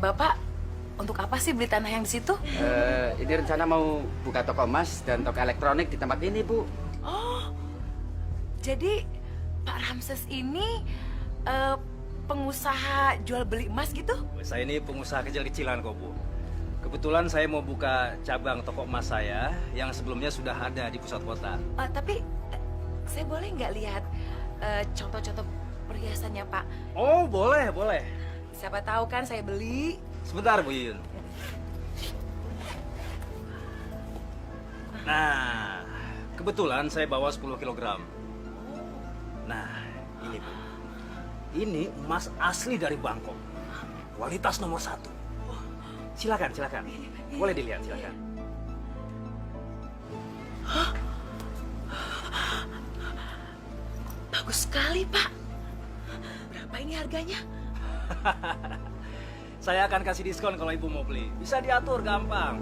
Bapak untuk apa sih beli tanah yang di situ? Ini rencana mau buka toko emas dan toko elektronik di tempat ini, Bu. Oh, jadi Pak Ramses ini pengusaha jual beli emas gitu? Saya ini pengusaha kecil-kecilan kok, Bu. Kebetulan saya mau buka cabang toko emas saya yang sebelumnya sudah ada di pusat kota. Tapi saya boleh nggak lihat contoh-contoh perhiasannya, Pak? Oh, boleh, boleh. Siapa tahu kan saya beli. Sebentar, Bu Yun. Nah, kebetulan saya bawa 10 kilogram. Nah, ini, Bu. Ini emas asli dari Bangkok. Kualitas nomor 1. Silakan, silakan. Boleh dilihat, silakan. Bagus sekali, Pak. Berapa ini harganya? Saya akan kasih diskon kalau Ibu mau beli. Bisa diatur gampang.